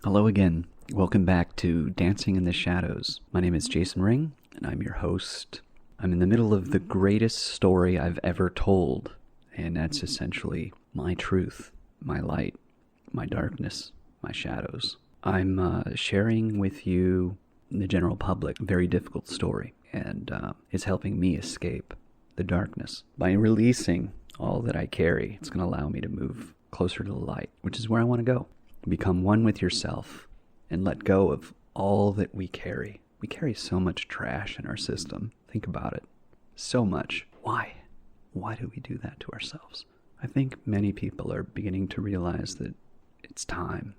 Hello again. Welcome back to Dancing in the Shadows. My name is Jason Ring, and I'm your host. I'm in the middle of the greatest story I've ever told, and that's essentially my truth, my light, my darkness, my shadows. I'm sharing with you, the general public, a very difficult story, and it's helping me escape the darkness. By releasing all that I carry, it's going to allow me to move closer to the light, which is where I want to go. Become one with yourself and let go of all that we carry. We carry so much trash in our system. Think about it. So much. Why? Why do we do that to ourselves? I think many people are beginning to realize that it's time.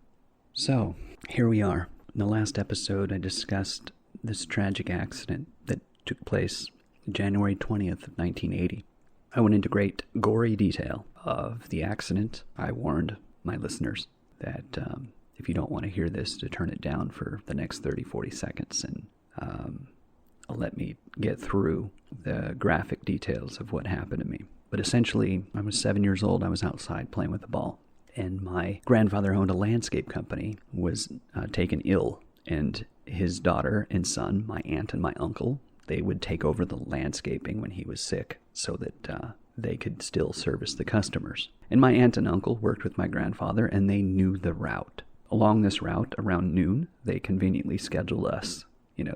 So, here we are. In the last episode, I discussed this tragic accident that took place January 20th of 1980. I went into great gory detail of the accident. I warned my listeners that if you don't want to hear this, to turn it down for the next 30-40 seconds and let me get through the graphic details of what happened to me. But essentially, I was 7 years old. I was outside playing with a ball, and my grandfather owned a landscape company, was taken ill, and his daughter and son, my aunt and my uncle, they would take over the landscaping when he was sick so that they could still service the customers. And my aunt and uncle worked with my grandfather, and they knew the route. Along this route, around noon, they conveniently scheduled us,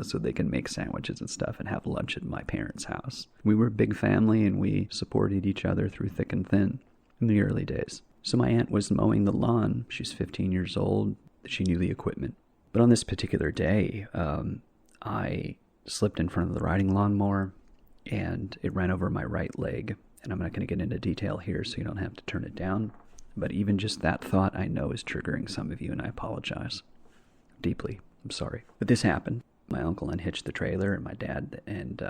so they can make sandwiches and stuff and have lunch at my parents' house. We were a big family, and we supported each other through thick and thin in the early days. So my aunt was mowing the lawn. She's 15 years old. She knew the equipment. But on this particular day, I slipped in front of the riding lawnmower, and it ran over my right leg. And I'm not going to get into detail here, so you don't have to turn it down. But even just that thought, I know, is triggering some of you, and I apologize deeply. I'm sorry. But this happened. My uncle unhitched the trailer, and my dad and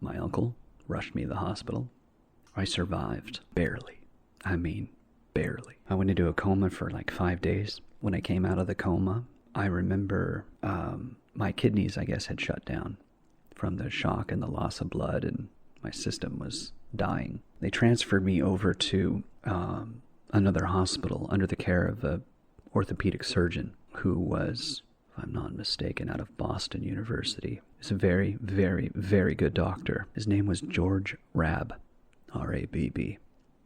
my uncle rushed me to the hospital. I survived. Barely. I mean, barely. I went into a coma for like 5 days. When I came out of the coma, I remember my kidneys, I guess, had shut down from the shock and the loss of blood, and my system was dying. They transferred me over to another hospital under the care of an orthopedic surgeon who was, if I'm not mistaken, out of Boston University. He's a very, very, very good doctor. His name was George Rabb, R-A-B-B,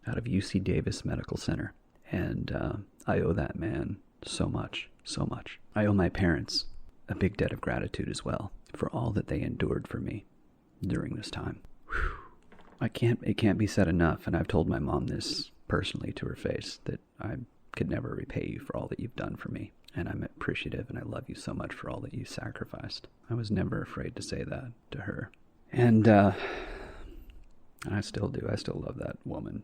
out of UC Davis Medical Center. And I owe that man so much, so much. I owe my parents a big debt of gratitude as well for all that they endured for me during this time. Whew. It can't be said enough, and I've told my mom this personally to her face, that I could never repay you for all that you've done for me, and I'm appreciative, and I love you so much for all that you sacrificed. I was never afraid to say that to her, and I still do. I still love that woman.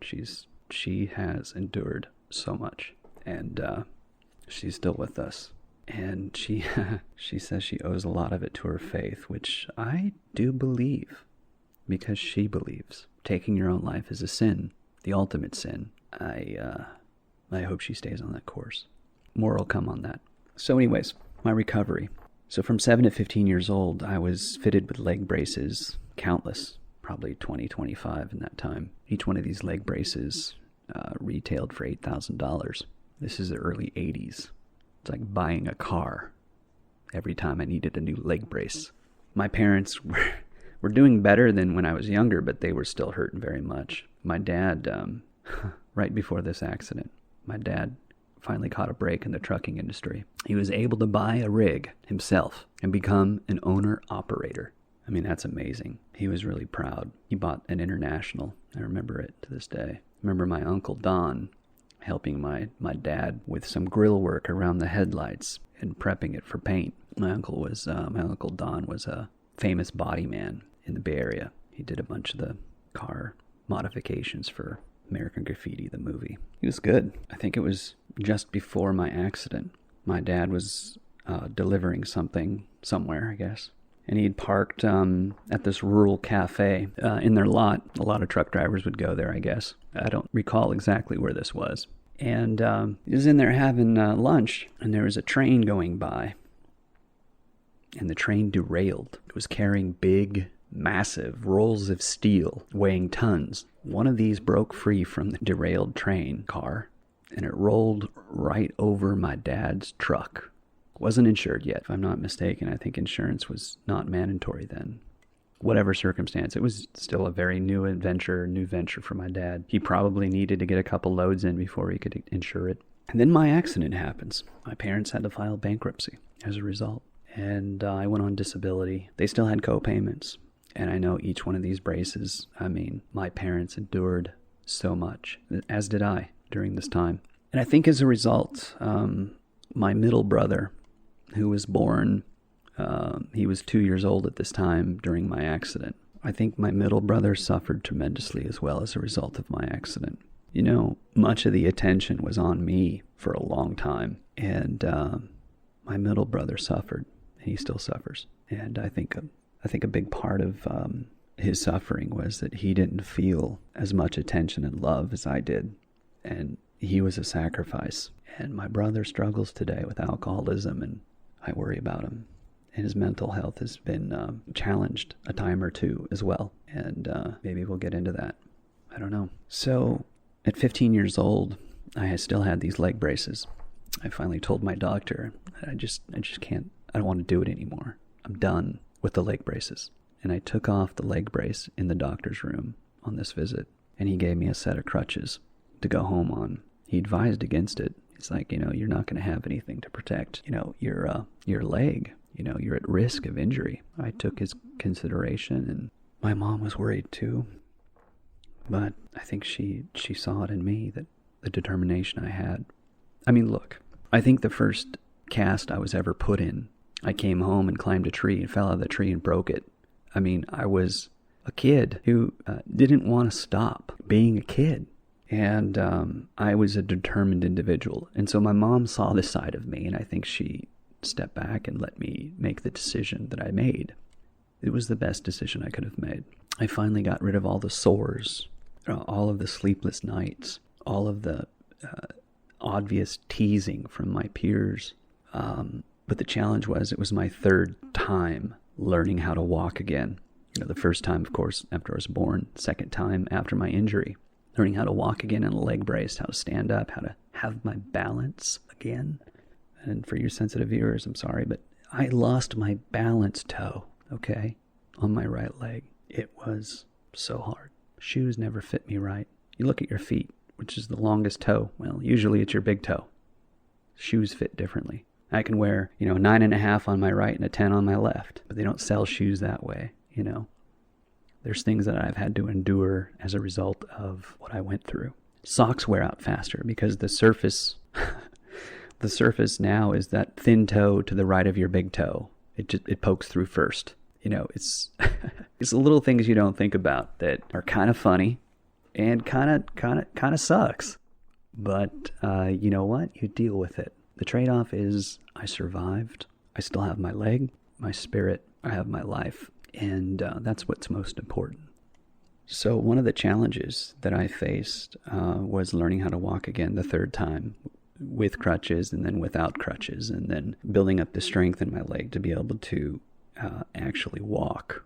She has endured so much, and she's still with us, and she says she owes a lot of it to her faith, which I do believe. Because she believes taking your own life is a sin, the ultimate sin. I hope she stays on that course. More will come on that. So anyways, my recovery. So from 7 to 15 years old, I was fitted with leg braces, countless, probably 20, 25 in that time. Each one of these leg braces retailed for $8,000. This is the early 80s. It's like buying a car every time I needed a new leg brace. My parents were doing better than when I was younger, but they were still hurting very much. My dad, right before this accident, my dad finally caught a break in the trucking industry. He was able to buy a rig himself and become an owner-operator. I mean, that's amazing. He was really proud. He bought an International. I remember it to this day. I remember my Uncle Don helping my dad with some grill work around the headlights and prepping it for paint. My Uncle Don was a famous body man in the Bay Area. He did a bunch of the car modifications for American Graffiti, the movie. He was good. I think it was just before my accident. My dad was delivering something somewhere, I guess. And he'd parked at this rural cafe in their lot. A lot of truck drivers would go there, I guess. I don't recall exactly where this was. And he was in there having lunch, and there was a train going by. And the train derailed. It was carrying big, massive rolls of steel weighing tons. One of these broke free from the derailed train car, and it rolled right over my dad's truck, Wasn't insured yet, if I'm not mistaken. I think insurance was not mandatory then. Whatever circumstance, it was still a very new venture for my dad. He probably needed to get a couple loads in before he could insure it. And then my accident happens. My parents had to file bankruptcy as a result. And I went on disability. They still had co-payments. And I know each one of these braces, my parents endured so much, as did I during this time. And I think as a result, my middle brother, who was born, he was 2 years old at this time during my accident. I think my middle brother suffered tremendously as well as a result of my accident. Much of the attention was on me for a long time, and my middle brother suffered. He still suffers. And I think a big part of his suffering was that he didn't feel as much attention and love as I did. And he was a sacrifice. And my brother struggles today with alcoholism, and I worry about him. And his mental health has been challenged a time or two as well. And maybe we'll get into that. I don't know. So at 15 years old, I still had these leg braces. I finally told my doctor, I just can't, I don't want to do it anymore. I'm done with the leg braces. And I took off the leg brace in the doctor's room on this visit. And he gave me a set of crutches to go home on. He advised against it. He's like, you're not going to have anything to protect, your leg. You're at risk of injury. I took his consideration, and my mom was worried too. But I think she saw it in me, that the determination I had. Look, I think the first cast I was ever put in, I came home and climbed a tree and fell out of the tree and broke it. I was a kid who didn't want to stop being a kid. And I was a determined individual. And so my mom saw this side of me, and I think she stepped back and let me make the decision that I made. It was the best decision I could have made. I finally got rid of all the sores, all of the sleepless nights, all of the obvious teasing from my peers. But the challenge was, it was my third time learning how to walk again. The first time, of course, after I was born. Second time after my injury. Learning how to walk again in a leg brace, how to stand up, how to have my balance again. And for you sensitive viewers, I'm sorry, but I lost my balance toe, okay, on my right leg. It was so hard. Shoes never fit me right. You look at your feet, which is the longest toe. Well, usually it's your big toe. Shoes fit differently. I can wear, 9.5 on my right and a 10 on my left, but they don't sell shoes that way, There's things that I've had to endure as a result of what I went through. Socks wear out faster because the surface now is that thin toe to the right of your big toe. It pokes through first. It's it's the little things you don't think about that are kind of funny and kind of sucks. But you know what? You deal with it. The trade-off is I survived. I still have my leg, my spirit. I have my life. And that's what's most important. So one of the challenges that I faced was learning how to walk again the third time with crutches and then without crutches, and then building up the strength in my leg to be able to actually walk.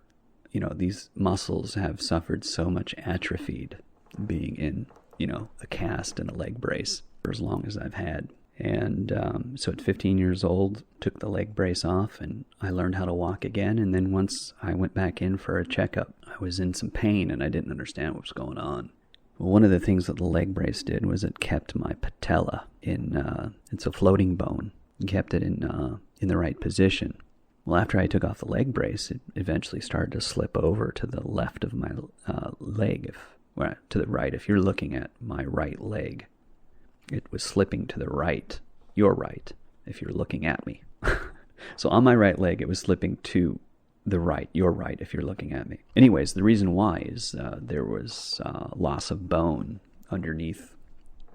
These muscles have suffered so much atrophied being in, a cast and a leg brace for as long as I've had. And so at 15 years old, took the leg brace off, and I learned how to walk again. And then once I went back in for a checkup, I was in some pain and I didn't understand what was going on. Well, one of the things that the leg brace did was it kept my patella in, it's a floating bone, and kept it in the right position. Well, after I took off the leg brace, it eventually started to slip over to the left of my leg, to the right. If you're looking at my right leg, it was slipping to the right, your right, if you're looking at me. So on my right leg, it was slipping to the right, your right, if you're looking at me. Anyways, the reason why is there was loss of bone underneath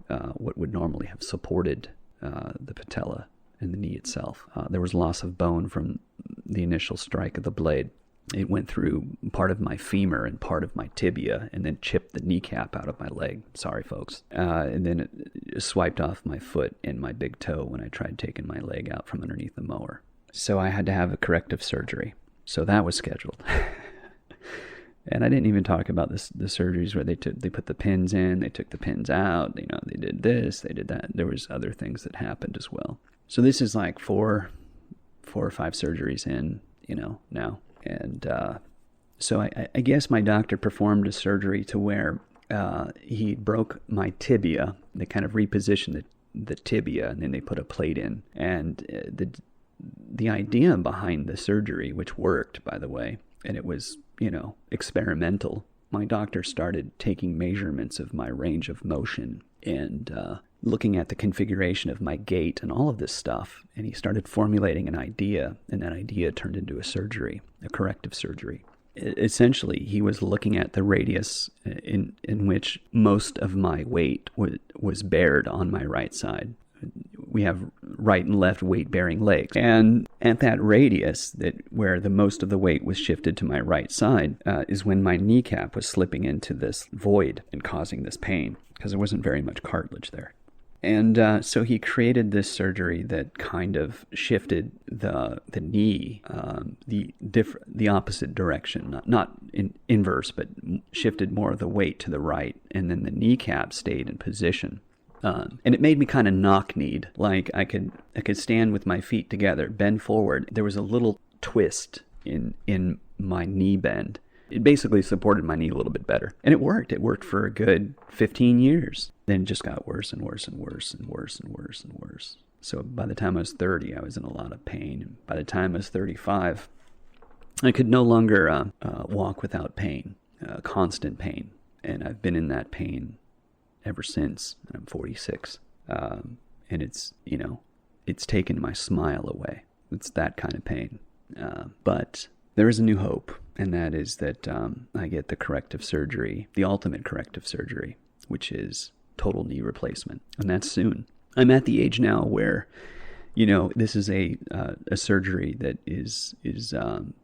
what would normally have supported the patella and the knee itself. There was loss of bone from the initial strike of the blade. It went through part of my femur and part of my tibia and then chipped the kneecap out of my leg. Sorry, folks. And then it swiped off my foot and my big toe when I tried taking my leg out from underneath the mower. So I had to have a corrective surgery. So that was scheduled. And I didn't even talk about the surgeries where they put the pins in, they took the pins out, they did this, they did that. There was other things that happened as well. So this is like 4 4 or 5 surgeries in, now. And so I guess my doctor performed a surgery to where he broke my tibia. They kind of repositioned the tibia, and then they put a plate in. And the idea behind the surgery, which worked, by the way, and it was, experimental, my doctor started taking measurements of my range of motion and looking at the configuration of my gait and all of this stuff. And he started formulating an idea, and that idea turned into a surgery, a corrective surgery. Essentially, he was looking at the radius in which most of my weight was bared on my right side. We have right and left weight-bearing legs. And at that radius, where the most of the weight was shifted to my right side, is when my kneecap was slipping into this void and causing this pain, because there wasn't very much cartilage there. And so he created this surgery that kind of shifted the knee the opposite direction, not in inverse, but shifted more of the weight to the right, and then the kneecap stayed in position. And it made me kind of knock-kneed, like I could stand with my feet together, bend forward. There was a little twist in my knee bend. It basically supported my knee a little bit better. And it worked. It worked for a good 15 years. Then it just got worse and worse and worse and worse and worse and worse. So by the time I was 30, I was in a lot of pain. And by the time I was 35, I could no longer walk without pain, constant pain. And I've been in that pain ever since. And I'm 46. And it's taken my smile away. It's that kind of pain. But there is a new hope, and that is that I get the corrective surgery, the ultimate corrective surgery, which is total knee replacement, and that's soon. I'm at the age now where, this is a surgery that is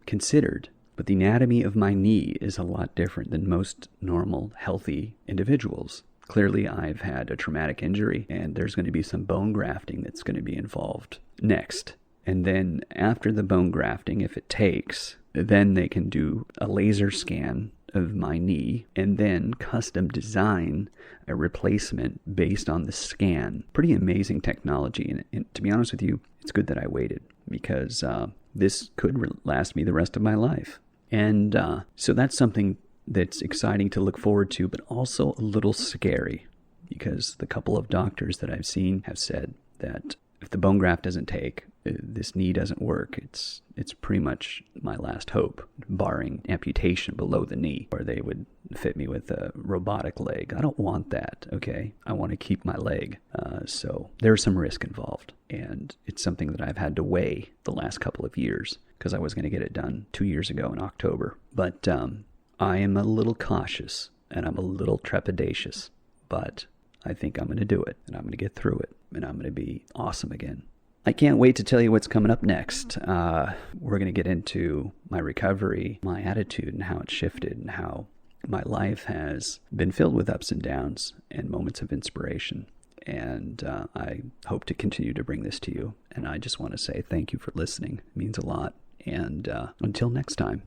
considered, but the anatomy of my knee is a lot different than most normal, healthy individuals. Clearly, I've had a traumatic injury, and there's going to be some bone grafting that's going to be involved next. And then after the bone grafting, if it takes, then they can do a laser scan of my knee and then custom design a replacement based on the scan. Pretty amazing technology. And to be honest with you, it's good that I waited, because this could last me the rest of my life. And so that's something that's exciting to look forward to, but also a little scary, because the couple of doctors that I've seen have said that if the bone graft doesn't take, this knee doesn't work, it's pretty much my last hope, barring amputation below the knee, or they would fit me with a robotic leg. I don't want that, okay? I want to keep my leg. So there's some risk involved, and it's something that I've had to weigh the last couple of years, because I was going to get it done 2 years ago in October. But I am a little cautious, and I'm a little trepidatious, but I think I'm going to do it, and I'm going to get through it, and I'm going to be awesome again. I can't wait to tell you what's coming up next. We're going to get into my recovery, my attitude, and how it shifted, and how my life has been filled with ups and downs and moments of inspiration. And I hope to continue to bring this to you. And I just want to say thank you for listening. It means a lot. And until next time.